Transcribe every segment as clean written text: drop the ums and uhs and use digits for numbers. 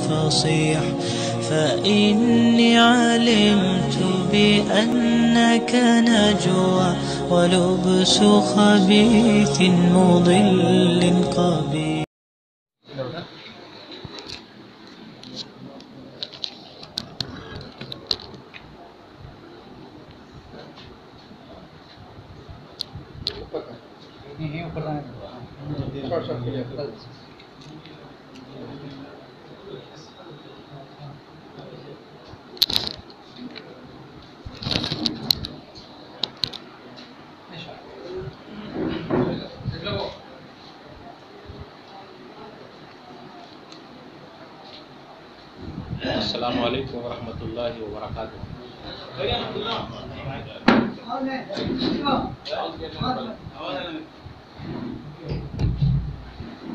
فصيح فإني علمت بأنك نجوى ولبس خبيث مضل قبيح. السلام علیکم ورحمۃ اللہ وبرکاتہ.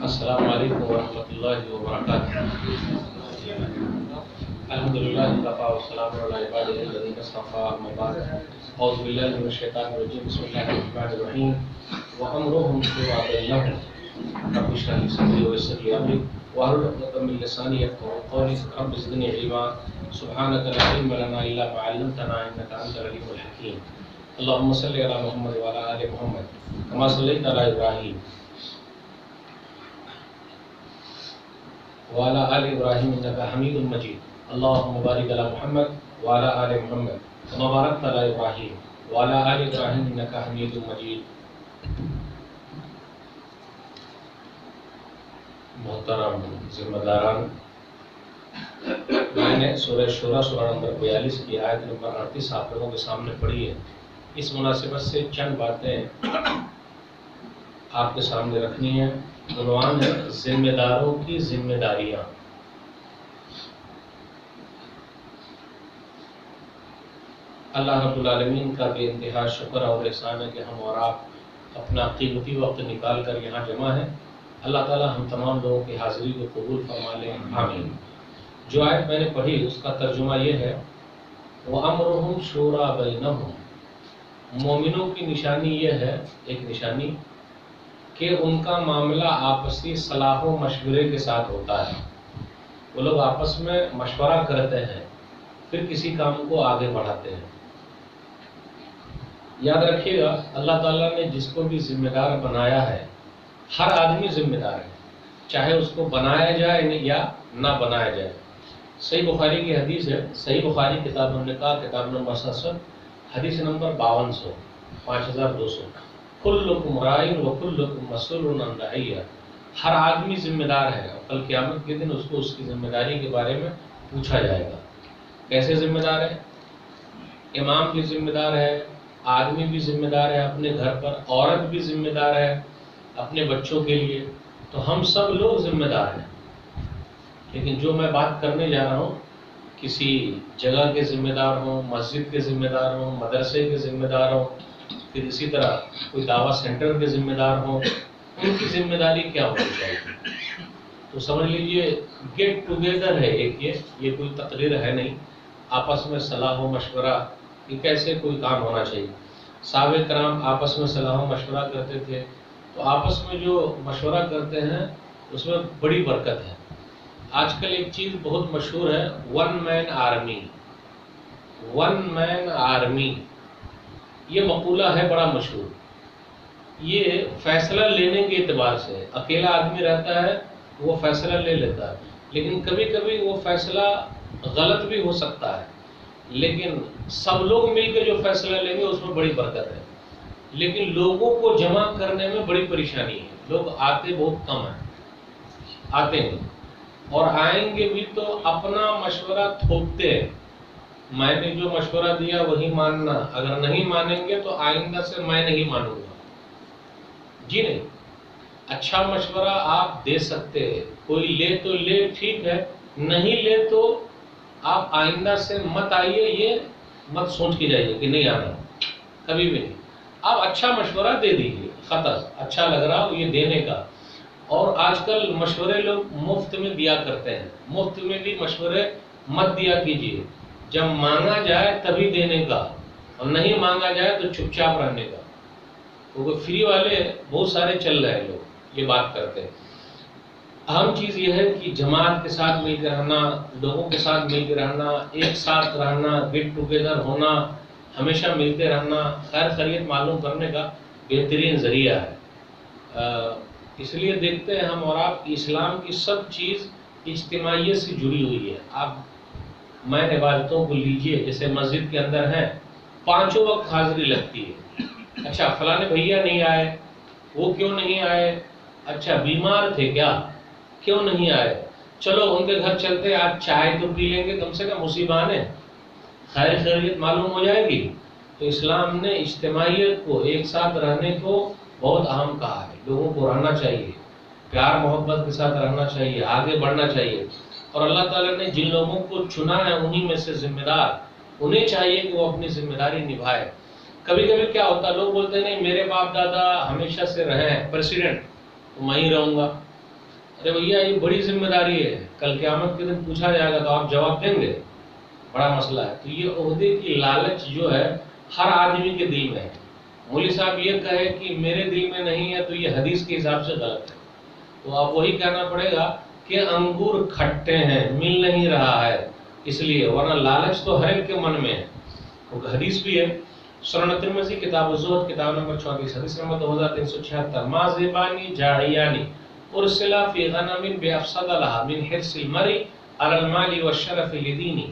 السلام علیکم ورحمۃ اللہ وبرکاتہ. الحمدللہ وکفی والسلام علی عبادہ الذین اصطفی اما بعد. اعوذ باللہ من الشیطان الرجیم. بسم اللہ الرحمن الرحیم. وامرهم شورى بینہم رب اشرح لي صدری ویسر لي امری واحلل عقدۃ من لسانی یفقهوا قولی. رب زدنی علما سبحانک لا علم لنا الا ما علمتنا انک انت العلیم الحکیم. اللهم صل علی محمد وعلی آل محمد کما صلیت علی ابراہیم وعلی آل ابراہیم انک حمید مجید. اللهم بارک علی محمد وعلی آل محمد کما بارکت علی ابراہیم وعلی آل ابراہیم انک حمید مجید. محترم ذمہ داران، میں نے سورہ شورى سورہ نمبر 42 کی آیت نمبر 38 آپ لوگوں کے سامنے پڑھی ہے. اس مناسبت سے چند باتیں آپ کے سامنے رکھنی ہیں. عنوان ہے ذمہ داروں کی ذمہ داریاں. اللہ رب العالمین کا بے انتہا شکر اور احسان ہے کہ ہم اور آپ اپنا قیمتی وقت نکال کر یہاں جمع ہیں. اللہ تعالی ہم تمام لوگوں کی حاضری کو قبول فرما لیں. آمین. جو آیت میں نے پڑھی اس کا ترجمہ یہ ہے وَأَمْرُهُمْ شُورَى بَيْنَهُمْ. مومنوں کی نشانی یہ ہے، ایک نشانی، کہ ان کا معاملہ آپسی صلاح و مشورے کے ساتھ ہوتا ہے. وہ لوگ آپس میں مشورہ کرتے ہیں پھر کسی کام کو آگے بڑھاتے ہیں. یاد رکھیے گا اللہ تعالیٰ نے جس کو بھی ذمہ دار بنایا ہے، ہر آدمی ذمہ دار ہے، چاہے اس کو بنایا جائے یا نہ بنایا جائے. صحیح بخاری کی حدیث ہے، صحیح بخاری کتاب النکاح کتاب نمبر 67 حدیث نمبر 5200 5200. کلکم راعٍ وکلکم مسئول عن رعیہ. ہر آدمی ذمہ دار ہے اور کل قیامت کے دن اس کو اس کی ذمہ داری کے بارے میں پوچھا جائے گا. کیسے ذمہ دار ہے؟ امام بھی ذمہ دار ہے، آدمی بھی ذمہ دار ہے اپنے گھر پر، عورت بھی ذمہ دار ہے اپنے بچوں کے لیے. تو ہم سب لوگ ذمہ دار ہیں. لیکن جو میں بات کرنے جا رہا ہوں، کسی جگہ کے ذمہ دار ہوں، مسجد کے ذمہ دار ہوں، مدرسے کے ذمہ دار ہوں، پھر اسی طرح کوئی دعوت سینٹر کے ذمہ دار ہوں، ان کی ذمہ داری کیا ہونی چاہیے؟ تو سمجھ لیجئے گیٹ ٹوگیدر ہے ایک، یہ کوئی تقریر ہے نہیں. آپس میں صلاح و مشورہ، یہ کیسے کوئی کام ہونا چاہیے. صحابہ کرام آپس میں صلاح و مشورہ کرتے تھے. تو آپس میں جو مشورہ کرتے ہیں اس میں بڑی برکت ہے. آج کل ایک چیز بہت مشہور ہے، one man army. One man army یہ مقولہ ہے بڑا مشہور. یہ فیصلہ لینے کے اعتبار سے اکیلا آدمی رہتا ہے وہ فیصلہ لے لیتا ہے، لیکن کبھی کبھی وہ فیصلہ غلط بھی ہو سکتا ہے. لیکن سب لوگ مل کے جو فیصلہ لیں گے اس میں بڑی برکت ہے. لیکن لوگوں کو جمع کرنے میں بڑی پریشانی ہے. لوگ آتے بہت کم ہیں، آتے نہیں، اور آئیں گے بھی تو اپنا مشورہ تھوپتے ہیں. میں نے جو مشورہ دیا وہی ماننا، اگر نہیں مانیں گے تو آئندہ سے میں نہیں مانوں گا. جی نہیں، اچھا مشورہ آپ دے سکتے ہیں، کوئی لے تو لے ٹھیک ہے، نہیں لے تو آپ آئندہ سے مت آئیے، یہ مت سوچ کے جائیے کہ نہیں آنا، کبھی بھی نہیں. آپ اچھا مشورہ دے دیجیے، خطر اچھا لگ رہا ہو یہ دینے کا. اور آج کل مشورے لوگ مفت میں دیا کرتے ہیں. مفت میں بھی مشورے مت دیا کیجیے. جب مانگا جائے تبھی دینے کا، اور نہیں مانگا جائے تو چپ چاپ رہنے کا. کیونکہ فری والے بہت سارے چل رہے ہیں، لوگ یہ بات کرتے ہیں. اہم چیز یہ ہے کہ جماعت کے ساتھ مل کے رہنا، لوگوں کے ساتھ مل کے رہنا، ایک ساتھ رہنا، گیٹ ٹوگیدر ہونا، ہمیشہ ملتے رہنا خیر خیریت معلوم کرنے کا بہترین ذریعہ ہے۔ اس لیے دیکھتے ہیں ہم اور آپ کہ اسلام کی سب چیز اجتماعیت سے جڑی ہوئی ہے۔ آپ میں عبادتوں کو لیجئے، جیسے مسجد کے اندر ہیں 5 وقت حاضری لگتی ہے۔ اچھا فلاں بھیا نہیں آئے، وہ کیوں نہیں آئے؟ اچھا بیمار تھے کیا؟ کیوں نہیں آئے؟ چلو ان کے گھر چلتے، آج چائے تو پی لیں گے، کم سے کم اسی بہانے خیر خیریت معلوم ہو جائے گی۔ تو اسلام نے اجتماعیت کو، ایک ساتھ رہنے کو بہت اہم کہا ہے۔ لوگوں کو رہنا چاہیے، پیار محبت کے ساتھ رہنا چاہیے، آگے بڑھنا چاہیے، اور اللہ تعالیٰ نے جن لوگوں کو چنا ہے انہی میں سے ذمہ دار، انہیں چاہیے کہ وہ اپنی ذمہ داری نبھائے۔ کبھی کبھی کیا ہوتا ہے، لوگ بولتے ہیں نہیں میرے باپ دادا ہمیشہ سے رہے ہیں پریسیڈنٹ، تو میں ہی رہوں گا۔ ارے بھیا یہ بڑی ذمہ داری ہے، کل قیامت کے دن پوچھا جائے گا تو آپ جواب دیں گے؟ بڑا مسئلہ ہے۔ تو یہ عہدے کی لالچ جو ہے ہر آدمی کے دل میں ہے۔ مولوی صاحب یہ کہے کہ میرے دل میں نہیں ہے تو یہ حدیث کے حساب سے غلط ہے، تو آپ وہی کہنا پڑے گا کہ انگور کھٹے ہیں، مل نہیں رہا ہے اس لیے، ورنہ لالچ تو ہر ایک کے من میں ہے۔ وہ حدیث بھی ہے، سنن ترمذی کتاب الزہد کتاب نمبر 34 حدیث نمبر 2376، ما ذئبان جاعیان ارسلا فی غنم بافسد لها من حرص المرء علی المال والشرف لدینی۔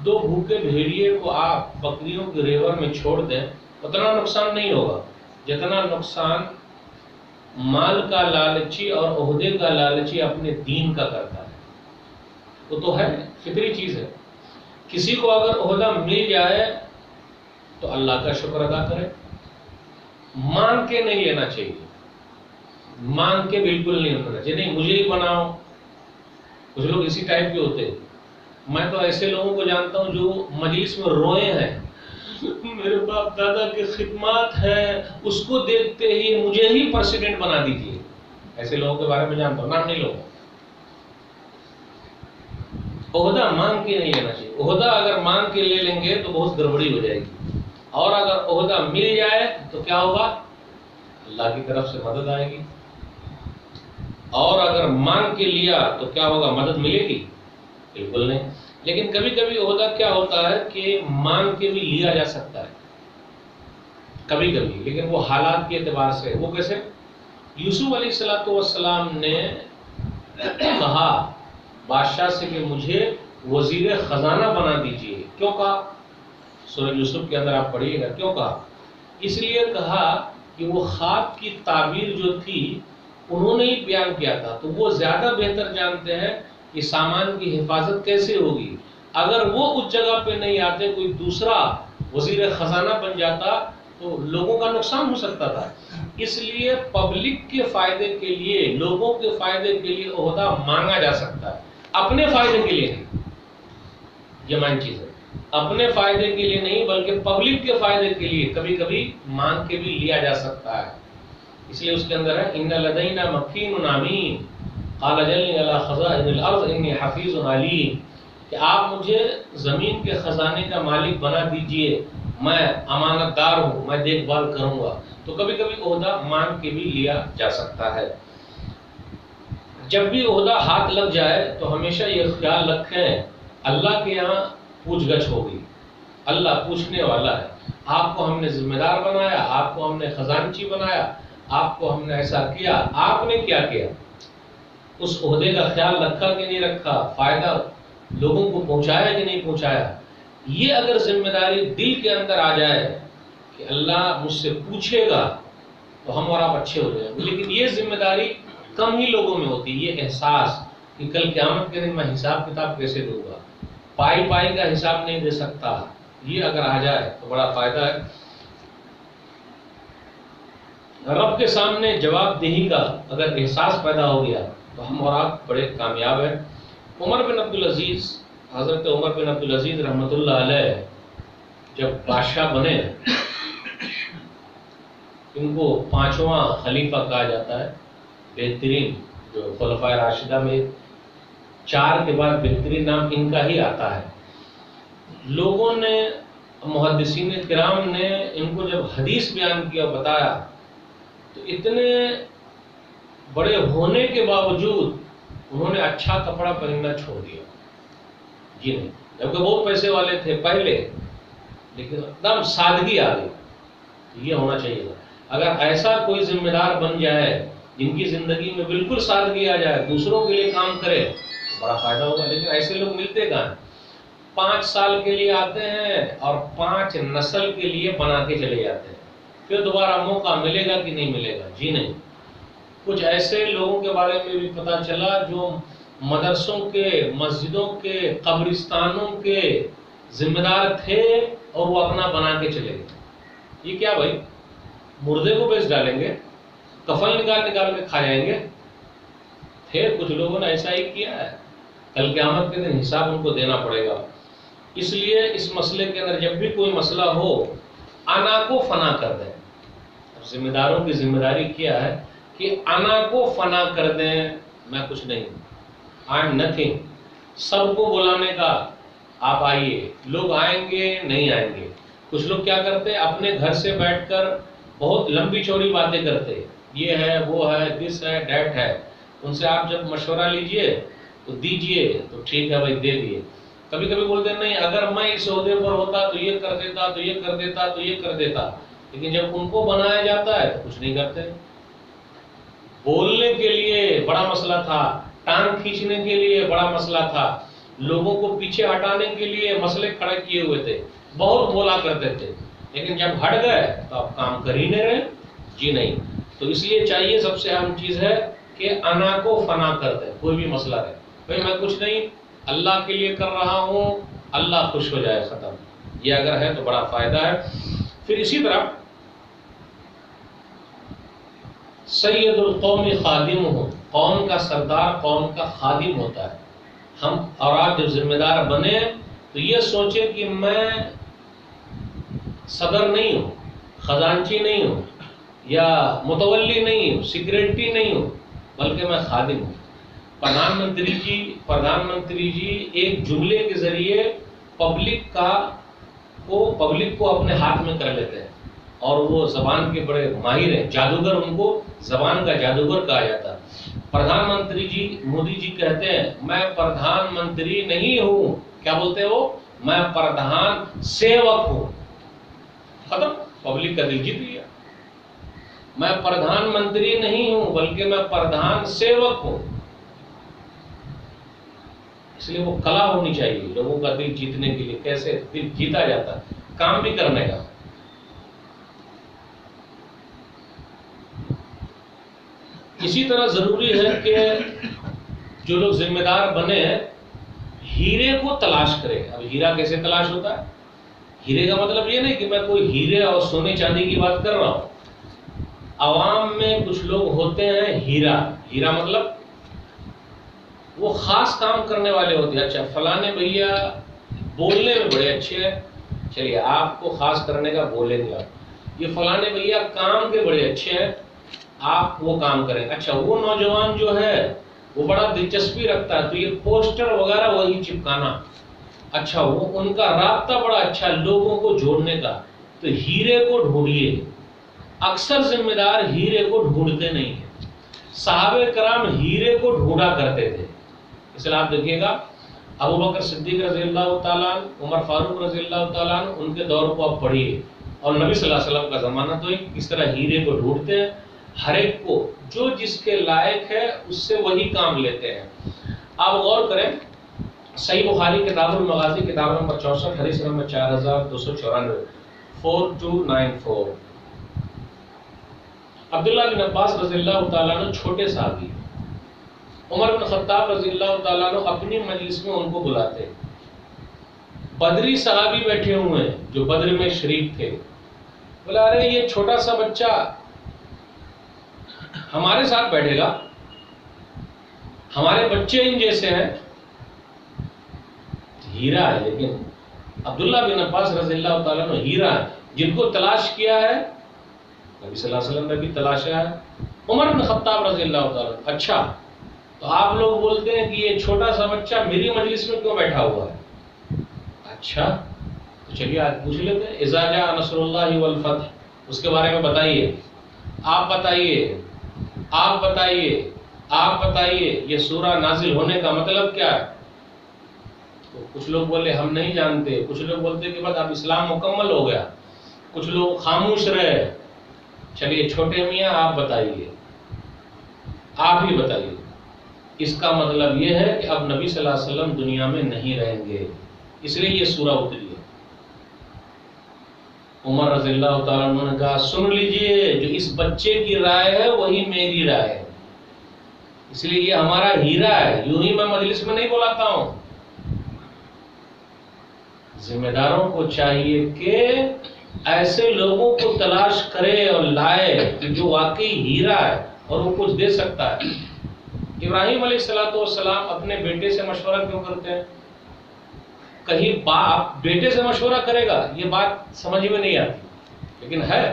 2 بھوکے بھیڑیے کو آپ بکریوں کے ریور میں چھوڑ دیں، اتنا نقصان نہیں ہوگا جتنا نقصان مال کا لالچی اور عہدے کا لالچی اپنے دین کا کرتا ہے۔ وہ تو ہے، فطری چیز ہے۔ کسی کو اگر عہدہ مل جائے تو اللہ کا شکر ادا کرے، مانگ کے نہیں لینا چاہیے، مانگ کے بالکل نہیں ہونا چاہیے، نہیں مجھے ہی بناؤ۔ کچھ لوگ اسی ٹائپ کے ہوتے ہیں۔ میں تو ایسے لوگوں کو جانتا ہوں جو مجلس میں روئے ہیں، میرے باپ دادا کی خدمات ہے، اس کو دیکھتے ہی مجھے ہی پریسیڈنٹ بنا دیجیے۔ ایسے لوگوں کے بارے میں جانتا ہوں، نام نہیں لوں۔ عہدہ مانگ کے نہیں لینا چاہیے۔ عہدہ اگر مانگ کے لے لیں گے تو بہت گڑبڑی ہو جائے گی، اور اگر عہدہ مل جائے تو کیا ہوگا؟ اللہ کی طرف سے مدد آئے گی، اور اگر مانگ کے لیا تو کیا ہوگا؟ مدد ملے گی؟ بالکل نہیں۔ لیکن کبھی کبھی عہدہ کیا ہوتا ہے کہ مانگ کے بھی لیا جا سکتا ہے کبھی کبھی، لیکن وہ حالات کے اعتبار سے۔ وہ کیسے؟ یوسف علیہ السلام نے کہا بادشاہ سے کہ مجھے وزیر خزانہ بنا دیجیے۔ کیوں کہا؟ سورہ یوسف کے اندر آپ پڑھیے گا کیوں کہا۔ اس لیے کہا کہ وہ خواب کی تعبیر جو تھی انہوں نے ہی بیان کیا تھا، تو وہ زیادہ بہتر جانتے ہیں کہ سامان کی حفاظت کیسے ہوگی۔ اگر وہ اس جگہ پہ نہیں آتے، کوئی دوسرا وزیر خزانہ بن جاتا تو لوگوں کا نقصان ہو سکتا تھا۔ اس لیے پبلک کے فائدے کے لیے، لوگوں کے فائدے کے لیے عہدہ مانگا جا سکتا ہے، اپنے فائدے کے لیے نہیں۔ یہ مین چیز ہے، اپنے فائدے کے لیے نہیں بلکہ پبلک کے فائدے کے لیے کبھی کبھی مانگ کے بھی لیا جا سکتا ہے۔ اس لیے اس کے اندر ہے ان لدینا مکین امین قال جلنی علی خزائن الارض انی حفیظ علیم، کہ آپ مجھے زمین کے خزانے کا مالک بنا دیجئے، میں امانت دار ہوں، میں دیکھ بھال کروں گا۔ تو کبھی کبھی عہدہ مانگ کے بھی لیا جا سکتا ہے۔ جب بھی عہدہ ہاتھ لگ جائے تو ہمیشہ یہ خیال رکھیں اللہ کے یہاں پوچھ گچھ ہوگی، اللہ پوچھنے والا ہے۔ آپ کو ہم نے ذمہ دار بنایا، آپ کو ہم نے خزانچی بنایا، آپ کو ہم نے ایسا کیا، آپ نے کیا کیا؟ اس عہدے کا خیال رکھا کہ نہیں رکھا، فائدہ لوگوں کو پہنچایا کہ نہیں پہنچایا؟ یہ اگر ذمہ داری دل کے اندر آ جائے کہ اللہ مجھ سے پوچھے گا تو ہم اور آپ اچھے ہو جائیں گے۔ لیکن یہ ذمہ داری کم ہی لوگوں میں ہوتی ہے، یہ احساس کہ کل قیامت کے دن میں حساب کتاب کیسے دوں گا، پائی پائی کا حساب نہیں دے سکتا، یہ اگر آ جائے تو بڑا فائدہ ہے۔ رب کے سامنے جواب دہی کا اگر احساس پیدا ہو گیا تو ہم اور آپ بڑے کامیاب ہیں۔ عمر بن عبدالعزیز، حضرت عمر بن عبدالعزیز رحمۃ اللہ علیہ جب بادشاہ بنے، ان کو 5واں خلیفہ کہا جاتا ہے، بہترین جو خلفائے راشدہ میں 4 کے بعد بہترین نام ان کا ہی آتا ہے۔ لوگوں نے، محدثین کرام نے ان کو جب حدیث بیان کیا، بتایا، تو اتنے بڑے ہونے کے باوجود انہوں نے اچھا کپڑا پہننا چھوڑ دیا، جی نہیں، جبکہ بہت پیسے والے تھے پہلے، لیکن ایک دم سادگی آ گئی۔ یہ ہونا چاہیے تھا۔ اگر ایسا کوئی ذمہ دار بن جائے جن کی زندگی میں بالکل سادگی آ جائے، دوسروں کے لیے کام کرے، بڑا فائدہ ہوگا۔ لیکن ایسے لوگ ملتے کہاں ہیں؟ 5 سال کے لیے آتے ہیں اور 5 نسل کے لیے بنا کے چلے جاتے ہیں، پھر دوبارہ موقع ملے گا کہ نہیں ملے گا؟ جی نہیں۔ کچھ ایسے لوگوں کے بارے میں بھی پتا چلا جو مدرسوں کے، مسجدوں کے، قبرستانوں کے ذمہ دار تھے اور وہ اپنا بنا کے چلے گئے۔ یہ کیا بھائی؟ مردے کو بیچ ڈالیں گے، کفن نکال کے کھا جائیں گے؟ پھر کچھ لوگوں نے ایسا ہی کیا ہے، کل قیامت کے دن حساب ان کو دینا پڑے گا۔ اس لیے اس مسئلے کے اندر جب بھی کوئی مسئلہ ہو، انا کو فنا کر دیں۔ ذمہ داروں کی ذمہ داری کیا ہے کہ انا کو فنا کر دیں، میں کچھ نہیں ہوں، آئی ایم نتھنگ۔ سب کو بلانے کا، آپ آئیے، لوگ آئیں گے نہیں آئیں گے۔ کچھ لوگ کیا کرتے ہیں، اپنے گھر سے بیٹھ کر بہت لمبی چوڑی باتیں کرتے، یہ ہے، وہ ہے، دس ہے، دیٹ ہے۔ ان سے آپ جب مشورہ لیجئے تو دیجئے، تو ٹھیک ہے بھائی دے دیے۔ کبھی کبھی بولتے نہیں، اگر میں اس عہدے پر ہوتا تو یہ کر دیتا، تو یہ کر دیتا، تو یہ کر دیتا۔ لیکن جب ان کو بنایا جاتا ہے تو کچھ نہیں کرتے۔ بولنے کے لیے بڑا مسئلہ تھا، ٹانگ کھینچنے کے لیے بڑا مسئلہ تھا، لوگوں کو پیچھے ہٹانے کے لیے مسئلے کھڑے کیے ہوئے تھے، بہت بولا کرتے تھے، لیکن جب ہٹ گئے تو آپ کام کر ہی نہیں رہے۔ جی نہیں۔ تو اس لیے چاہیے، سب سے اہم چیز ہے کہ انا کو فنا کر دیں۔ کوئی بھی مسئلہ ہے، بھائی میں کچھ نہیں، اللہ کے لیے کر رہا ہوں، اللہ خوش ہو جائے، ختم۔ یہ اگر ہے تو بڑا فائدہ ہے۔ پھر اسی طرح سید القوم خادمہم، قوم کا سردار قوم کا خادم ہوتا ہے۔ ہم اور آپ جب ذمہ دار بنے تو یہ سوچیں کہ میں صدر نہیں ہوں، خزانچی نہیں ہوں، یا متولی نہیں ہوں، سیکریٹری نہیں ہوں، بلکہ میں خادم ہوں۔ پردھان منتری جی ایک جملے کے ذریعے پبلک کو اپنے ہاتھ میں کر لیتے ہیں، اور وہ زبان کے بڑے ماہر ہیں، جادوگر، ان کو زبان کا جادوگر کہا جاتا ہے۔ پردھان منتری جی، مودی جی کہتے ہیں میں پردھان منتری نہیں ہوں، کیا بولتے ہیں وہ؟ میں پردھان سیوک ہوں۔ ختم، پبلک کا دل جیت لیا۔ میں پردھان منتری نہیں ہوں بلکہ میں پردھان سیوک ہوں۔ اس لیے وہ کلا ہونی چاہیے لوگوں کا دل جیتنے کے لیے، کیسے دل جیتا جاتا ہے، کام بھی کرنے کا۔ اسی طرح ضروری ہے کہ جو لوگ ذمہ دار بنے ہیرے کو تلاش کرے۔ اب ہیرا کیسے تلاش ہوتا ہے؟ ہیرے کا مطلب یہ نہیں کہ میں کوئی ہیرے اور سونے چاندی کی بات کر رہا ہوں۔ عوام میں کچھ لوگ ہوتے ہیں ہیرا مطلب وہ خاص کام کرنے والے ہوتے ہیں۔ اچھا فلانے بھیا بولنے میں بڑے اچھے ہیں، چلیے آپ کو خاص کرنے کا بولیں گے آپ۔ یہ فلانے بھیا کام کے بڑے اچھے ہیں، آپ وہ کام کریں۔ اچھا وہ نوجوان جو ہے وہ بڑا دلچسپی رکھتا ہے، تو یہ پوسٹر وغیرہ وہی چپکانا۔ اچھا وہ ان کا رابطہ بڑا اچھا لوگوں کو جوڑنے کا، تو ہیرے کو ڈھونڈیے۔ اکثر ذمہ دار ہیرے کو ڈھونڈتے نہیں ہیں۔ صحابہ کرام ہیرے کو ڈھونڈا کرتے تھے۔ اس لیے آپ دیکھیے گا ابو بکر صدیق رضی اللہ تعالیٰ عنہ، عمر فاروق رضی اللہ تعالیٰ عنہ، ان کے دور کو آپ پڑھیے، اور نبی صلی اللہ علیہ وسلم کا زمانہ تو کس طرح ہیرے کو ڈھونڈتے ہیں، ہر ایک کو جو جس کے لائق ہے اس سے وہی کام لیتے ہیں۔ آپ غور کریں، صحیح بخاری کتاب المغازی کتاب نمبر 64 حدیث نمبر 4294 4294۔ عبداللہ بن عباس رضی اللہ تعالیٰ عنہ چھوٹے صحابی، عمر بن خطاب رضی اللہ تعالیٰ عنہ اپنی مجلس میں ان کو بلاتے، بدری صحابی بیٹھے ہوئے ہیں جو بدر میں شریک تھے، بولا ارے یہ چھوٹا سا بچہ ہمارے ساتھ بیٹھے گا، ہمارے بچے ان جیسے ہیں، ہیرا ہے۔ لیکن عبداللہ بن عباس رضی اللہ تعالیٰ عنہ ہیرا ہے، جن کو تلاش کیا ہے نبی صلی اللہ علیہ وسلم نے بھی تلاشا ہے، عمر بن خطاب رضی اللہ تعالیٰ عنہ۔ اچھا تو آپ لوگ بولتے ہیں کہ یہ چھوٹا سا بچہ میری مجلس میں کیوں بیٹھا ہوا ہے؟ اچھا تو چلیے آج پوچھ لیتے ہیں، اذا جاء نصر اللہ والفتح، اس کے بارے میں بتائیے، آپ بتائیے آپ بتائیے یہ سورہ نازل ہونے کا مطلب کیا ہے؟ تو کچھ لوگ بولے ہم نہیں جانتے، کچھ لوگ بولتے کہ بس اب اسلام مکمل ہو گیا، کچھ لوگ خاموش رہے۔ چلیے چھوٹے میاں آپ بتائیے، آپ ہی بتائیے، اس کا مطلب یہ ہے کہ اب نبی صلی اللہ علیہ وسلم دنیا میں نہیں رہیں گے، اس لیے یہ سورہ اتری ہے۔ عمر رضی اللہ تعالیٰ عنہ نے کہا سن لیجئے، جو اس بچے کی رائے ہے وہی میری رائے ہے، اس لیے یہ ہمارا ہیرا ہے، یوں ہی میں مجلس میں نہیں بلاتا ہوں۔ ذمہ داروں کو چاہیے کہ ایسے لوگوں کو تلاش کرے اور لائے کہ جو واقعی ہیرا ہے اور وہ کچھ دے سکتا ہے۔ ابراہیم علیہ السلام اپنے بیٹے سے مشورہ کیوں کرتے ہیں؟ کہیں باپ بیٹے سے مشورہ کرے گا یہ بات سمجھ میں نہیں آتی، لیکن ہے۔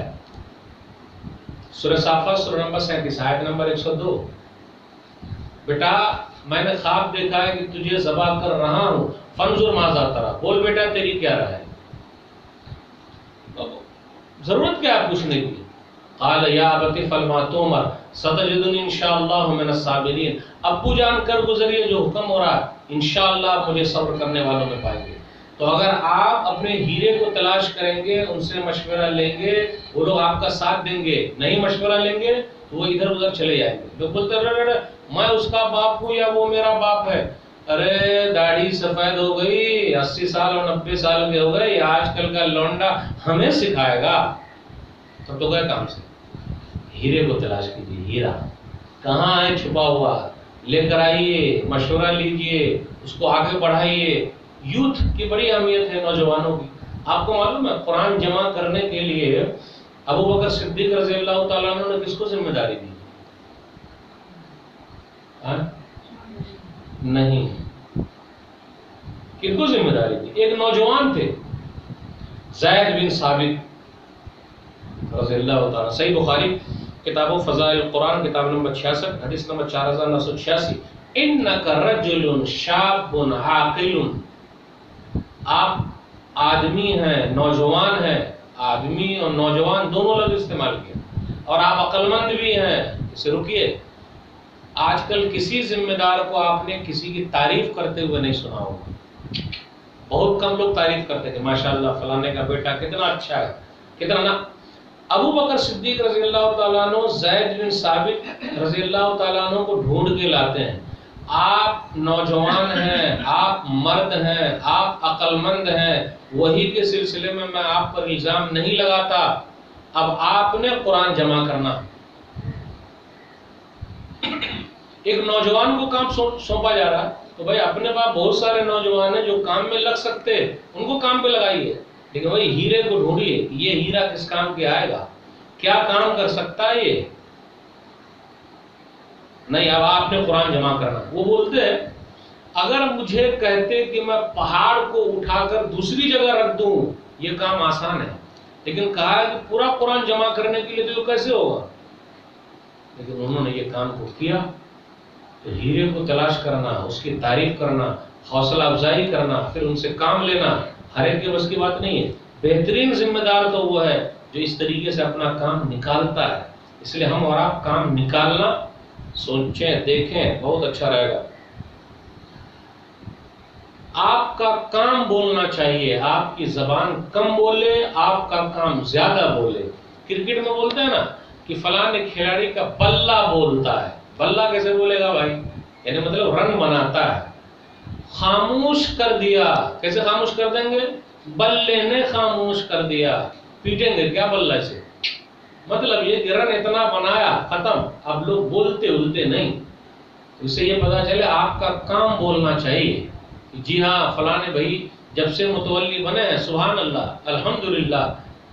سورہ صافات سورہ نمبر 37 آیت نمبر 102، بیٹا میں نے خواب دیکھا ہے کہ تجھے ذبح کر رہا ہوں، فانظر ماذا ترى، بول بیٹا تیری کیا رائے ہے؟ ضرورت کیا ہے پوچھنے کی؟ قال یا ابت افعل ما تؤمر ستجدنی انشاءاللہ من الصابرین، ابو جان کر گزریے جو حکم ہو رہا ہے، انشاءاللہ آپ مجھے صبر کرنے والوں میں پائیں گے۔ تو اگر آپ اپنے ہیرے کو تلاش کریں گے، ان سے مشورہ لیں گے، وہ لوگ آپ کا ساتھ دیں گے، نہیں مشورہ لیں گے تو وہ ادھر ادھر چلے جائیں گے۔ لوگ بولتے ہیں میں اس کا باپ ہوں یا وہ میرا باپ ہے، ارے داڑھی سفید ہو گئی، 80 سال اور 90 سال کے ہو گئے، آج کل کا لونڈا ہمیں سکھائے گا، تو گئے کام سے۔ ہیرے کو تلاش کیجیے، ہیرا کہاں ہے چھپا ہوا، لے کر آئیے، مشورہ لیجئے، اس کو آگے بڑھائیے۔ یوتھ کی بڑی اہمیت ہے، نوجوانوں کی۔ آپ کو معلوم ہے قرآن جمع کرنے کے لیے ابو بکر صدیق رضی اللہ تعالیٰ عنہ نے کس کو ذمہ داری دی؟ نہیں، کن کو ذمہ داری دی؟ ایک نوجوان تھے زید بن ثابت رضی اللہ تعالیٰ، صحیح بخاری کتاب و فضائل القرآن کتاب نمبر 66 حدیث نمبر 4986، انک رجل شاب عاقل، آپ آدمی ہیں، نوجوان ہیں، آدمی اور نوجوان دونوں لفظ استعمال کیا، اور آپ عقل مند بھی ہیں۔ اسے رکیے، آج کل کسی ذمہ دار کو آپ نے کسی کی تعریف کرتے ہوئے نہیں سنا ہوگا، بہت کم لوگ تعریف کرتے کہ ماشاءاللہ فلانے کا بیٹا کتنا اچھا ہے، کتنا نہ۔ ابو بکر صدیق رضی اللہ تعالیٰ عنہ زید بن ثابت رضی اللہ تعالیٰ عنہ کو ڈھونڈ کے لاتے ہیں، آپ نوجوان ہیں، آپ مرد ہیں، آپ عقل مند ہیں، وہی کے سلسلے میں آپ پر الزام نہیں لگاتا، اب آپ نے قرآن جمع کرنا۔ ایک نوجوان کو کام سونپا جا رہا ہے، تو بھائی اپنے پاس بہت سارے نوجوان ہیں جو کام میں لگ سکتے، ان کو کام پہ لگائیے، لیکن بھائی ہیرے کو ڈھونڈیے، یہ ہیرا کس کام کے آئے گا، کیا کام کر سکتا ہے یہ؟ نہیں، اب آپ نے قرآن جمع کرنا۔ وہ بولتے ہیں اگر مجھے کہتے کہ میں پہاڑ کو اٹھا کر دوسری جگہ رکھ دوں یہ کام آسان ہے، لیکن کہا ہے کہ پورا قرآن جمع کرنے کے لیے تو کیسے ہوگا؟ لیکن انہوں نے یہ کام کو کیا۔ تو ہیرے کو تلاش کرنا، اس کی تعریف کرنا، حوصلہ افزائی کرنا، پھر ان سے کام لینا ہر ایک کے بس کی بات نہیں ہے۔ بہترین ذمہ دار تو وہ ہے جو اس طریقے سے اپنا کام نکالتا ہے۔ اس لیے ہم اور آپ کام نکالنا سوچیں، دیکھیں، بہت اچھا رہے گا۔ آپ کا کام بولنا چاہیے، آپ کی زبان کم بولے، آپ کا کام زیادہ بولے۔ کرکٹ میں بولتے ہیں نا کہ فلاں کھلاڑی کا بلہ بولتا ہے، بلہ کیسے بولے گا بھائی؟ یعنی مطلب رن بناتا ہے۔ خاموش کر دیا، کیسے خاموش کر دیں گے؟ بلے نے خاموش کر دیا، پیٹیں گے کیا بلہ سے؟ مطلب یہ کہ رن اتنا بنایا، ختم، اب لوگ بولتے التے نہیں۔ اس سے یہ پتا چلے آپ کا کام بولنا چاہیے، جی ہاں فلانے بھائی جب سے متولی بنے ہیں، سبحان اللہ، الحمدللہ،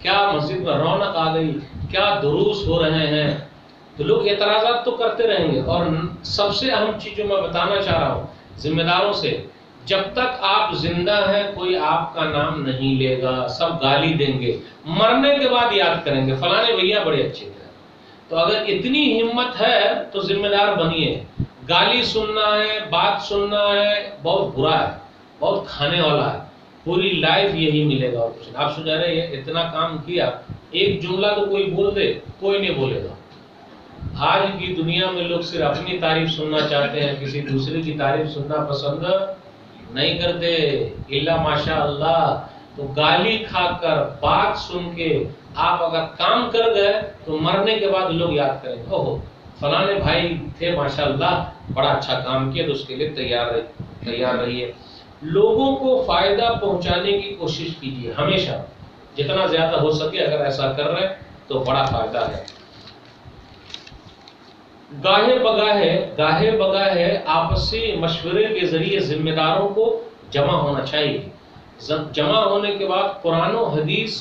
کیا مسجد میں رونق آ گئی، کیا دروس ہو رہے ہیں۔ تو لوگ اعتراضات تو کرتے رہیں گے، اور سب سے اہم چیز جو میں بتانا چاہ رہا ہوں ذمہ داروں سے، جب تک آپ زندہ ہیں کوئی آپ کا نام نہیں لے گا، سب گالی دیں گے، مرنے کے بعد یاد کریں گے فلانے بھیا بڑے اچھے تھے۔ تو اگر اتنی ہمت ہے تو ذمہ دار بنیے۔ گالی سننا ہے، بات سننا ہے، بہت برا ہے، بہت کھانے والا ہے، پوری لائف یہی ملے گا اور کچھ نہیں۔ آپ سمجھا رہے ہیں اتنا کام کیا، ایک جملہ تو کوئی بول دے، کوئی نہیں بولے گا، آج کی دنیا میں لوگ صرف اپنی تعریف سننا چاہتے ہیں، کسی دوسرے کی تعریف سننا پسند نہیں کرتے، الا ماشاء اللہ۔ تو گالی کھا کر، بات سن کے آپ اگر کام کر گئے تو مرنے کے بعد لوگ یاد کریں گے، اوہ فلاں بھائی تھے ماشاءاللہ، بڑا اچھا کام کیا، تو اس کے لیے تیار رہیے۔ لوگوں کو فائدہ پہنچانے کی کوشش کیجیے ہمیشہ، جتنا زیادہ ہو سکے، اگر ایسا کر رہے تو بڑا فائدہ ہے۔ گاہے بگاہے آپسی مشورے کے ذریعے ذمہ داروں کو جمع ہونا چاہیے۔ جمع ہونے کے بعد قرآن و حدیث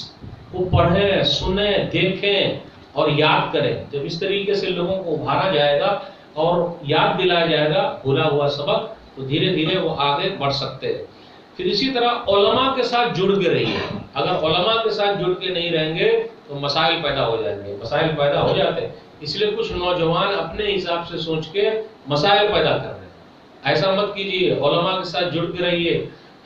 کو پڑھیں، سنیں، دیکھیں اور یاد کریں۔ جب اس طریقے سے لوگوں کو ابھارا جائے گا اور یاد دلایا جائے گا بھولا ہوا سبق، تو دھیرے دھیرے وہ آگے بڑھ سکتے ہیں۔ پھر اسی طرح علماء کے ساتھ جڑ کے رہیے۔ اگر علماء کے ساتھ جڑ کے نہیں رہیں گے تو مسائل پیدا ہو جائیں گے، مسائل پیدا ہو جاتے ہیں۔ اس لیے کچھ نوجوان اپنے حساب سے سوچ کے مسائل پیدا کر رہے ہیں، ایسا مت کیجیے۔ علماء کے ساتھ جڑ کے رہیے،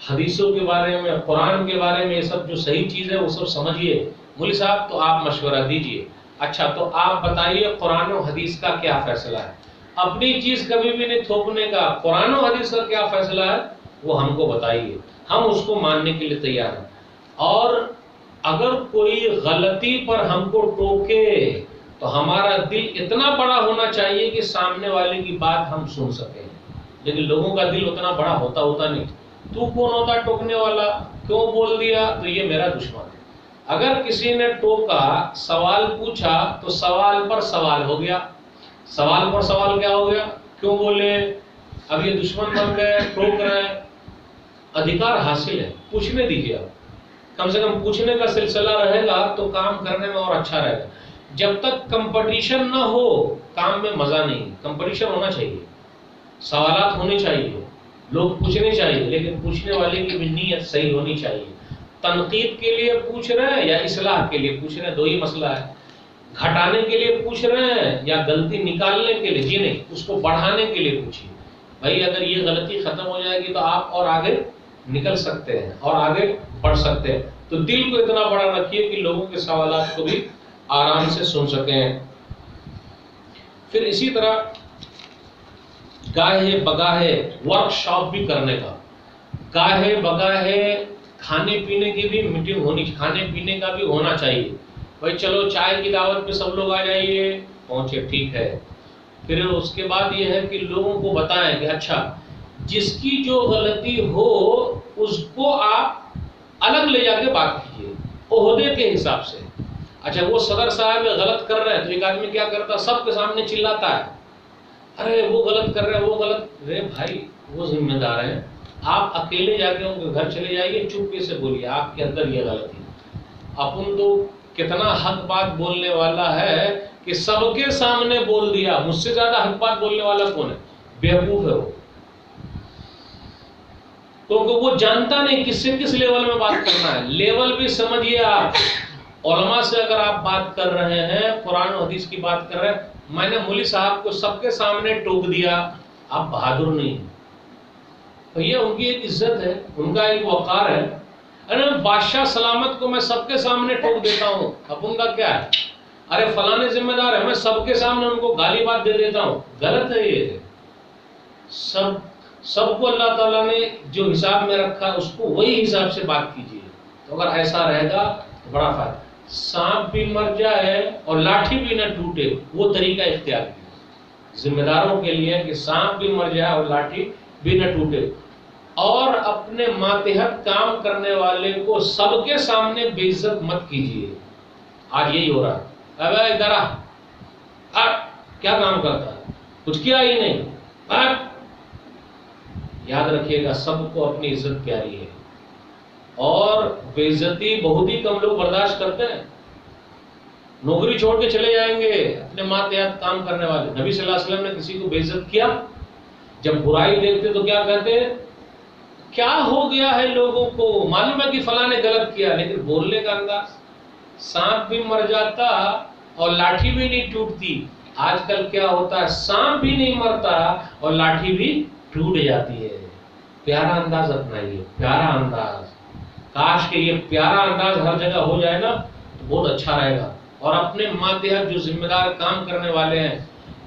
حدیثوں کے بارے میں، قرآن کے بارے میں، یہ سب جو صحیح چیز ہے وہ سب سمجھیے۔ مولوی صاحب تو آپ مشورہ دیجیے، اچھا تو آپ بتائیے قرآن و حدیث کا کیا فیصلہ ہے؟ اپنی چیز کبھی بھی نہیں تھوپنے کا، قرآن و حدیث کا کیا فیصلہ ہے وہ ہم کو بتائیے، ہم اس کو ماننے کے لیے تیار ہیں۔ اور اگر کوئی غلطی پر ہم کو ٹوکے تو ہمارا دل اتنا بڑا ہونا چاہیے کہ سامنے والے کی بات ہم سن سکیں، لیکن لوگوں کا دل اتنا بڑا ہوتا نہیں۔ تو کون ہوتا ٹوکنے والا، کیوں بول دیا، تو یہ میرا دشمن ہے۔ اگر کسی نے ٹوکا، سوال پوچھا تو سوال پر سوال ہو گیا، سوال پر سوال کیا ہو گیا، کیوں بولے، اب یہ دشمن بن گئے، ٹوک رہے ہیں۔ ادھیکار حاصل ہے، پوچھنے دیجیے، آپ کم سے کم پوچھنے کا سلسلہ رہے گا تو کام کرنے میں اور اچھا رہے گا۔ جب تک کمپٹیشن نہ ہو کام میں مزہ نہیں۔ کمپٹیشن ہونا چاہیے، سوالات ہونے چاہیے، لوگ پوچھنے چاہیے، لیکن پوچھنے والے کی بھی نیت صحیح ہونی چاہیے۔ تنقید کے لیے پوچھ رہے ہیں یا اصلاح کے لیے پوچھ رہے ہیں، دو ہی مسئلہ ہے۔ گھٹانے کے لیے پوچھ رہے ہیں یا غلطی نکالنے کے لیے، جی نہیں، اس کو بڑھانے کے لیے پوچھیے۔ بھائی اگر یہ غلطی ختم ہو جائے گی تو آپ اور آگے نکل سکتے ہیں اور آگے بڑھ سکتے ہیں۔ تو دل کو اتنا بڑا رکھیے کہ لوگوں کے سوالات کو بھی آرام سے سن سکیں۔ پھر اسی طرح گاہے بگاہے ورک شاپ بھی کرنے کا، گاہے بگاہے کھانے پینے کی بھی میٹنگ ہونی، کھانے پینے کا بھی ہونا چاہیے۔ بھائی چلو چائے کی دعوت میں سب لوگ آ جائیے، پہنچے، ٹھیک ہے۔ پھر اس کے بعد یہ ہے کہ لوگوں کو بتائیں کہ اچھا جس کی جو غلطی ہو اس کو آپ الگ لے جا کے بات کیجیے عہدے کے حساب سے۔ اچھا وہ صدر صاحب غلط کر رہے ہیں تو ایک آدمی کیا کرتا، سب کے سامنے چلاتا ہے، ارے وہ غلط کر رہے ہیں، وہ غلط، ارے بھائی وہ ذمہ دار ہیں، آپ اکیلے جا کے ان کے گھر چلے جائیے، چپکے سے بولیے آپ کے اندر یہ غلطی۔ اپن تو کتنا حق بات بولنے والا ہے کہ سب کے سامنے بول دیا۔ مجھ سے زیادہ حق بات بولنے والا کون ہے؟ بیوقوف ہے وہ، کیونکہ وہ جانتا نہیں کس سے کس لیول میں بات کرنا ہے۔ لیول بھی سمجھیے آپ۔ علماء سے اگر آپ بات کر رہے ہیں، قرآن و حدیث کی بات کر رہے ہیں، میں نے مولوی صاحب کو سب کے سامنے ٹوک دیا، آپ بہادر نہیں، تو یہ ان کی ایک عزت ہے، ان کا ایک وقار ہے۔ ارے بادشاہ سلامت کو میں سب کے سامنے ٹوک دیتا ہوں، اب ان کا کیا ہے؟ ارے فلانے ذمہ دار ہے، میں سب کے سامنے ان کو گالی بات دے دیتا ہوں، غلط ہے یہ۔ سب کو اللہ تعالیٰ نے جو حساب میں رکھا اس کو وہی حساب سے بات کیجیے۔ تو اگر ایسا رہے گا تو بڑا فائدہ۔ سانپ بھی مر جائے اور لاٹھی بھی نہ ٹوٹے، وہ طریقہ اختیار کیجیے ذمہ داروں کے لیے کہ سانپ بھی مر جائے اور لاٹھی بھی نہ ٹوٹے۔ اور اپنے ماتحت کام کرنے والے کو سب کے سامنے بے عزت مت کیجیے۔ آج یہی ہو رہا ہے، ابے ادھر آ، کیا کام کرتا ہے، کچھ کیا ہی نہیں۔ یاد رکھیے گا سب کو اپنی عزت پیاری ہے، اور بے عزتی بہت ہی کم لوگ برداشت کرتے ہیں۔ نوکری چھوڑ کے چلے جائیں گے اپنے ماتحت کام کرنے والے۔ نبی صلی اللہ علیہ وسلم نے کسی کو بے عزت کیا؟ جب برائی دیکھتے تو کیا کہتے ہیں؟ کیا ہو گیا ہے لوگوں کو، معلوم ہے کہ فلاں نے غلط کیا، لیکن بولنے کا انداز، سانپ بھی مر جاتا اور لاٹھی بھی نہیں ٹوٹتی۔ آج کل کیا ہوتا ہے، سانپ بھی نہیں مرتا اور لاٹھی بھی ٹوٹ جاتی ہے۔ پیارا انداز اپنائیے، پیارا انداز۔ کاش کہ یہ پیارا انداز ہر جگہ ہو جائے نا تو بہت اچھا رہے گا۔ اور اپنے ماتحت جو ذمہ دار کام کرنے والے ہیں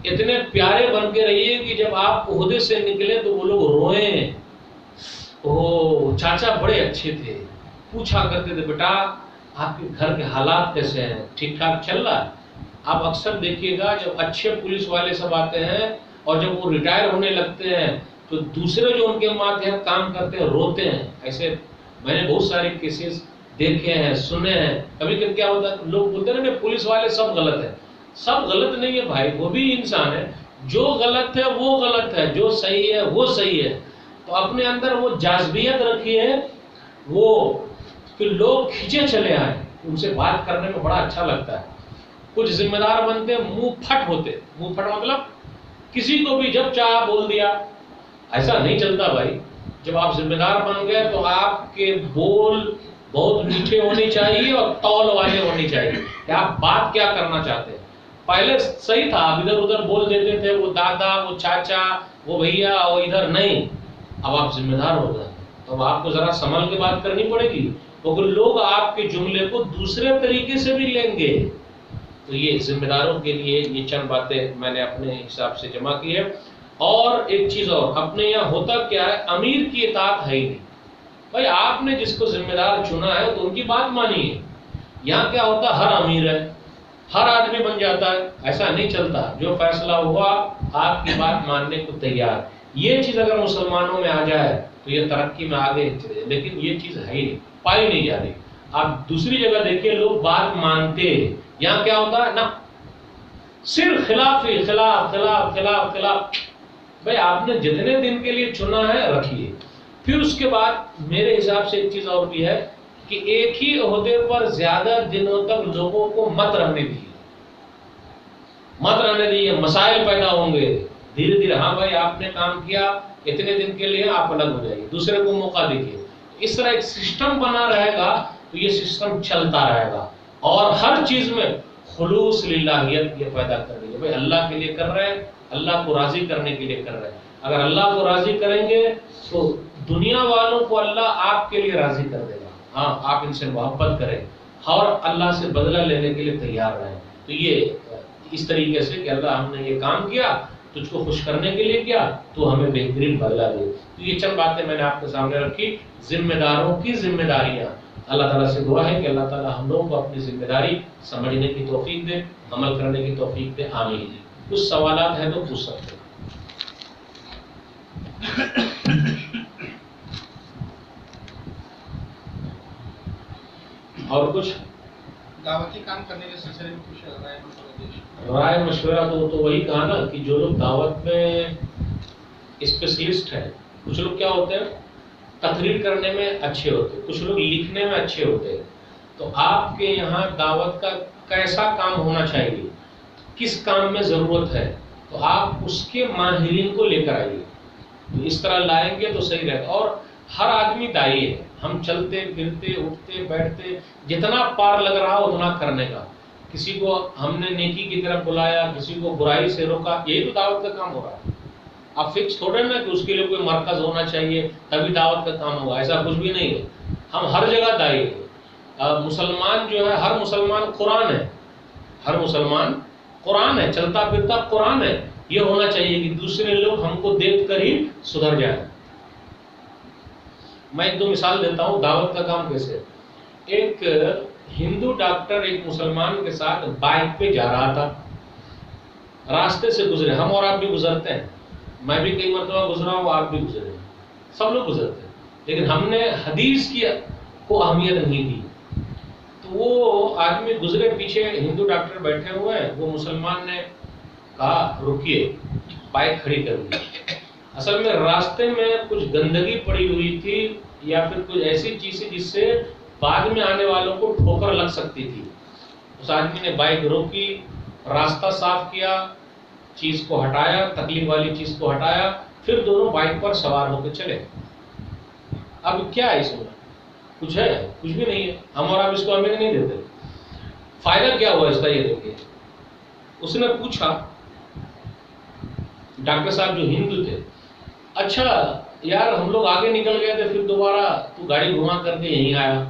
اتنے پیارے بن کے رہیے کہ جب آپ عہدے سے نکلے تو وہ لوگ روئیں، او چاچا بڑے اچھے تھے، پوچھا کرتے تھے بیٹا آپ کے گھر کے حالات کیسے ہیں، ٹھیک ٹھاک چل رہا ہے؟ آپ اکثر دیکھیے گا جب اچھے پولیس والے سب آتے ہیں اور جب وہ ریٹائر ہونے لگتے ہیں تو دوسرے جو ان کے ماتحت کام کرتے ہیں روتے ہیں. ایسے میں نے بہت سارے کیسز دیکھے ہیں، سنے ہیں. کبھی کبھی کیا ہوتا ہے لوگ بولتے ہیں نا پولیس والے سب غلط ہیں. سب غلط نہیں ہے بھائی، وہ بھی انسان ہے. جو غلط ہے وہ غلط ہے، جو صحیح ہے وہ صحیح ہے. تو اپنے اندر وہ جاذبیت رکھی ہے وہ کہ لوگ کھینچے چلے آئیں، ان سے بات کرنے میں بڑا اچھا لگتا ہے. کچھ ذمہ دار بنتے منہ پھٹ ہوتے. منہ پھٹ مطلب کسی کو بھی جب چاہا بول دیا. ایسا نہیں چلتا بھائی. جب آپ ذمہ دار بن گئے تو آپ کے بول بہت میٹھے ہونے چاہیے اور تول والے ہونے چاہیے کہ آپ بات کیا کرنا چاہتے ہیں. پہلے صحیح تھا، آپ ادھر ادھر بول دیتے تھے، وہ دادا وہ چاچا وہ بھیا وہ ادھر نہیں. اب آپ ذمہ دار ہو گئے تو اب آپ کو ذرا سنبھل کے بات کرنی پڑے گی، کیونکہ لوگ آپ کے جملے کو دوسرے طریقے سے بھی لیں گے. تو یہ ذمہ داروں کے لیے یہ چند باتیں میں نے اپنے حساب سے جمع کی ہے. اور ایک چیز اور، اپنے یہاں ہوتا کیا ہے، امیر کی اطاعت ہے ہی نہیں. بھائی آپ نے جس کو ذمہ دار چنا ہے تو ان کی بات مانیے. یہاں کیا ہوتا ہے ہر امیر ہے، ہر آدمی بن جاتا ہے. ایسا نہیں چلتا. جو فیصلہ ہوا آپ کی بات ماننے کو تیار. یہ چیز اگر مسلمانوں میں آ جائے تو یہ ترقی میں آگے چلے، لیکن یہ چیز ہے ہی نہیں، پائی نہیں جا رہی. آپ دوسری جگہ دیکھیے لوگ بات مانتے. یہاں کیا ہوتا ہے نا، صرف خلاف ہی خلاف خلاف خلاف خلاف. بھائی آپ نے جتنے دن کے لیے چنا ہے رکھیے. پھر اس کے بعد میرے حساب سے ایک چیز اور بھی ہے کہ ایک ہی عہدے پر زیادہ دنوں تک لوگوں کو مت رہنے دیجیے. مت رہنے دیجیے، مسائل پیدا ہوں گے. دھیرے دھیرے ہاں بھائی آپ نے کام کیا اتنے دن کے لیے، آپ الگ ہو جائیے، دوسرے کو موقع دیجیے. اس طرح ایک سسٹم بنا رہے گا تو یہ سسٹم چلتا رہے گا. اور ہر چیز میں خلوص للہیت یہ پیدا کر رہی ہے. بھائی اللہ کے لیے کر رہے ہیں، اللہ کو راضی کرنے کے لیے کر رہے ہیں. اگر اللہ کو راضی کریں گے تو دنیا والوں کو اللہ آپ کے لیے راضی کر دے گا. ہاں آپ ان سے محبت کریں اور اللہ سے بدلہ لینے کے لیے تیار رہیں. تو یہ اس طریقے سے کہ اللہ ہم نے یہ کام کیا تجھ کو خوش کرنے کے لیے کیا، تو ہمیں بہترین بدلہ دے. تو یہ چند باتیں میں نے آپ کے سامنے رکھی. ذمہ داروں کی ذمہ داریاں. اللہ تعالیٰ سے دعا ہے کہ اللہ تعالیٰ ہم لوگوں کو اپنی ذمہ داری سمجھنے کی توفیق دے، عمل کرنے کی توفیق دے. آمین. کچھ سوالات ہیں تو پوچھ سکتے ہیں. اور کچھ دعوتی کام کرنے کے سلسلے میں کچھ رائے مشورہ تو وہی کہا نا کہ جو لوگ دعوت میں اسپیشلسٹ ہیں، کچھ لوگ کیا ہوتے ہیں تقریر کرنے میں اچھے ہوتے ہیں، کچھ لوگ لکھنے میں اچھے ہوتے ہیں. تو آپ کے یہاں دعوت کا کیسا کام ہونا چاہیے، کس کام میں ضرورت ہے، تو آپ اس کے ماہرین کو لے کر آئیے. تو اس طرح لائیں گے تو صحیح رہے گا. اور ہر آدمی دائی ہے. ہم چلتے پھرتے اٹھتے بیٹھتے جتنا پار لگ رہا اتنا کرنے کا. کسی کو ہم نے نیکی کی طرف بلایا، کسی کو برائی سے روکا، یہی تو دعوت کا کام ہو رہا ہے. اب فکس تھوڑے نا کہ اس کے لیے کوئی مرکز ہونا چاہیے تبھی دعوت کا کام ہوگا، ایسا کچھ بھی نہیں ہے. ہم ہر جگہ دائی ہیں. مسلمان جو ہے ہر مسلمان قرآن ہے، ہر مسلمان قرآن ہے، چلتا پھرتا قرآن ہے. یہ ہونا چاہیے کہ دوسرے لوگ ہم کو دیکھ کر ہی سدھر جائیں. میں ایک دو مثال دیتا ہوں دعوت کا کام کیسے. ایک ہندو ڈاکٹر ایک مسلمان کے ساتھ بائک پہ جا رہا تھا، راستے سے گزرے. ہم اور آپ بھی گزرتے ہیں، میں بھی کئی مرتبہ گزرا ہوں، آپ بھی گزرے، سب لوگ گزرتے ہیں. لیکن ہم نے حدیث کی کو اہمیت نہیں دی. تو وہ آدمی گزرے، پیچھے ہندو ڈاکٹر بیٹھے ہوئے ہیں. وہ مسلمان نے کہا رکیے، بائک کھڑی کر دی. اصل میں راستے میں کچھ گندگی پڑی ہوئی تھی یا پھر کچھ ایسی چیزیں جس سے بعد میں آنے والوں کو ٹھوکر لگ سکتی تھی. اس آدمی نے بائک روکی، راستہ صاف کیا، چیز کو ہٹایا، تکلیف والی چیز کو ہٹایا، پھر دونوں بائک پر سوار ہو کے چلے. اب کیا ہے اس میں؟ کچھ ہے؟ کچھ بھی نہیں ہے. ہم اور آپ اس کو اہمیت نہیں دیتے. فائدہ کیا ہوا اس کا یہ دیکھیے. اس نے پوچھا ڈاکٹر صاحب جو ہندو تھے، اچھا یار ہم لوگ آگے نکل گئے تھے، پھر دوبارہ تو گاڑی گھما کر کے یہیں آیا.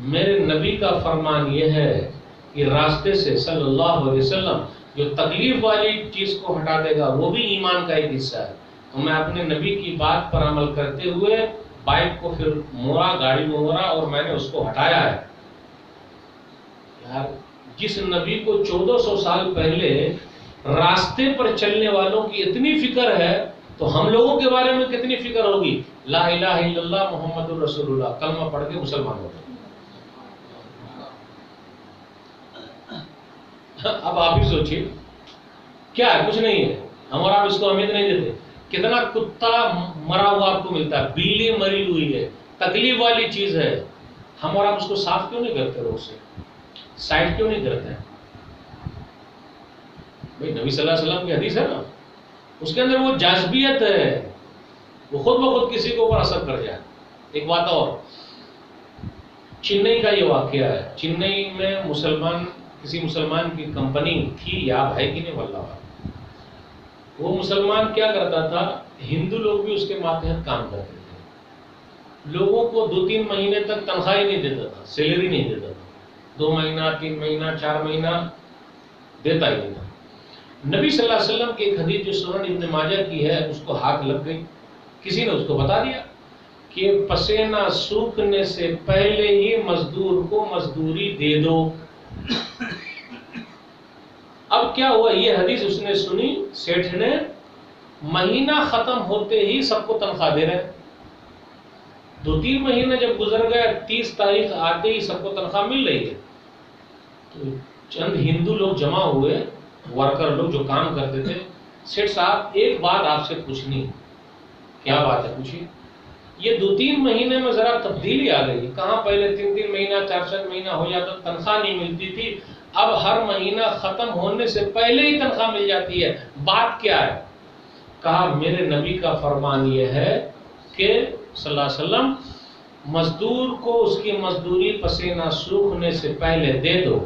میرے نبی کا فرمان یہ ہے کہ راستے سے صلی اللہ علیہ وسلم جو تکلیف والی چیز کو ہٹا دے گا وہ بھی ایمان کا ایک حصہ ہے. تو میں اپنے نبی کی بات پر عمل کرتے ہوئے بائک کو پھر موڑا، گاڑی میں موڑا اور میں نے اس کو ہٹایا ہے. یار جس نبی کو 1400 سال پہلے راستے پر چلنے والوں کی اتنی فکر ہے تو ہم لوگوں کے بارے میں کتنی فکر ہوگی. لا الہ الا اللہ محمد الرسول اللہ کلمہ پڑھ کے مسلمان ہو گئے. اب آپ ہی سوچیے کیا ہے؟ کچھ نہیں ہے. ہم اور آپ اس کو اہمیت نہیں دیتے. کتنا کتا مرا ہوا آپ کو ملتا ہے، بلی مری ہوئی ہے، تکلیف والی چیز ہے. ہم اور آپ اس کو صاف کیوں نہیں کرتے، روز سے سائڈ کیوں نہیں کرتے ہیں؟ بھائی نبی صلی اللہ علیہ وسلم کی حدیث ہے نا، اس کے اندر وہ جاذبیت ہے، وہ خود بخود کسی کے اوپر اثر کر جائے. ایک بات اور، چنئی کا یہ واقعہ ہے. چنئی میں کسی مسلمان کی کمپنی تھی، یاد ہے کہ نہیں واللہ. وہ مسلمان کیا کرتا تھا، ہندو لوگ بھی اس کے ماتحت کام کرتے تھے. لوگوں کو 2-3 مہینے تک تنخواہ ہی نہیں دیتا تھا، سیلری نہیں دیتا تھا. 2 مہینہ 3 مہینہ 4 مہینہ دیتا ہی نہیں تھا. نبی صلی اللہ علیہ وسلم کی ایک حدیث جو سنن ابن ماجہ کی ہے اس کو ہاتھ لگ گئی. کسی نے اس کو بتا دیا کہ پسینہ سوکھنے سے پہلے ہی مزدور کو مزدوری دے دو. اب کیا ہوا، یہ حدیث اس نے سنی، سیٹھ نے مہینہ ختم ہوتے ہی سب کو تنخواہ دے رہے. 2-3 مہینے جب گزر گئے، 30 تاریخ آتے ہی سب کو تنخواہ مل رہی ہے. تو چند ہندو لوگ جمع ہوئے، ورکر لوگ جو کام کرتے تھے. سیٹھ صاحب ایک بات آپ سے پوچھنی. کیا بات ہے؟ پوچھیے. یہ 2-3 مہینے میں ذرا تبدیلی آ گئی. کہاں پہلے 3-3 مہینہ 4-4 مہینہ ہو جاتا، تنخواہ نہیں ملتی تھی، اب ہر مہینہ ختم ہونے سے پہلے ہی تنخواہ مل جاتی ہے. بات کیا ہے؟ کہا میرے نبی کا فرمان یہ ہے کہ صلی اللہ علیہ وسلم مزدور کو اس کی مزدوری پسینہ سوکھنے سے پہلے دے دو.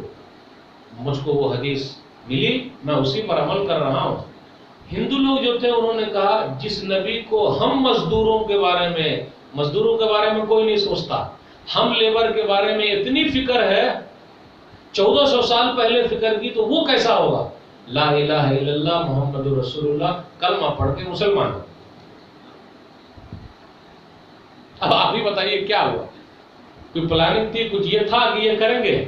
مجھ کو وہ حدیث ملی، میں اسی پر عمل کر رہا ہوں. ہندو لوگ جو تھے انہوں نے کہا جس نبی کو ہم مزدوروں کے بارے میں کوئی نہیں سوچتا، ہم لیبر کے بارے میں اتنی فکر ہے، 1400 سال پہلے فکر کی، تو وہ کیسا ہوگا؟ لا الہ الا اللہ محمد رسول اللہ کلمہ پڑھ کے مسلمان. اب آپ ہی بتائیے کیا ہوا؟ کوئی پلاننگ تھی، کچھ یہ تھا کہ یہ کریں گے؟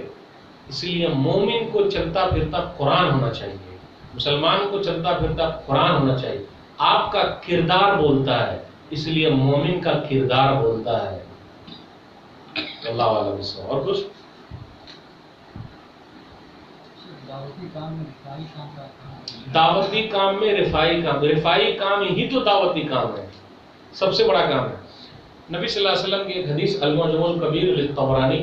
اس لیے مومن کو چلتا پھرتا قرآن ہونا چاہیے، مسلمان کو چلتا پھرتا قرآن ہونا چاہیے. آپ کا کردار بولتا ہے، اس لیے مومن کا کردار بولتا ہے. اللہ علیہ وسلم. اور کچھ دعوتی کام میں رفائی کام ہی تو دعوتی کام ہے، سب سے بڑا کام ہے. نبی صلی اللہ علیہ وسلم کی ایک حدیث المعجم الکبیر للطبرانی،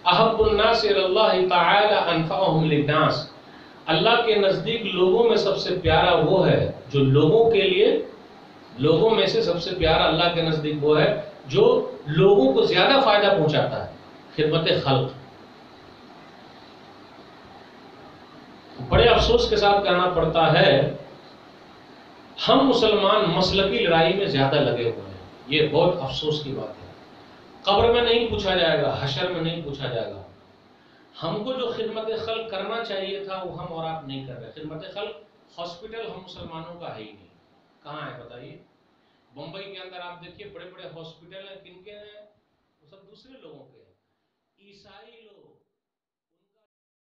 احب الناس الی اللہ تعالی انفعهم للناس. اللہ کے نزدیک لوگوں میں سب سے پیارا وہ ہے جو لوگوں میں سے سب سے پیارا اللہ کے نزدیک وہ ہے جو لوگوں کو زیادہ فائدہ پہنچاتا ہے. خدمت خلق. بڑے افسوس کے ساتھ کہنا پڑتا ہے ہم مسلمان مسلکی لڑائی میں زیادہ لگے ہوئے ہیں. یہ بہت افسوس کی بات ہے. قبر میں نہیں پوچھا جائے گا، حشر میں نہیں پوچھا جائے گا. ہم کو جو خدمت خلق کرنا چاہیے تھا وہ ہم اور آپ نہیں کر رہے. خدمت خلق ہاسپٹل ہم مسلمانوں کا ہے ہی نہیں. کہاں ہے بتائیے؟ بمبئی کے اندر آپ دیکھیے بڑے بڑے ہاسپٹل ہیں، کن کے ہیں؟ وہ سب دوسرے لوگوں کے ہیں. عیسائی لوگ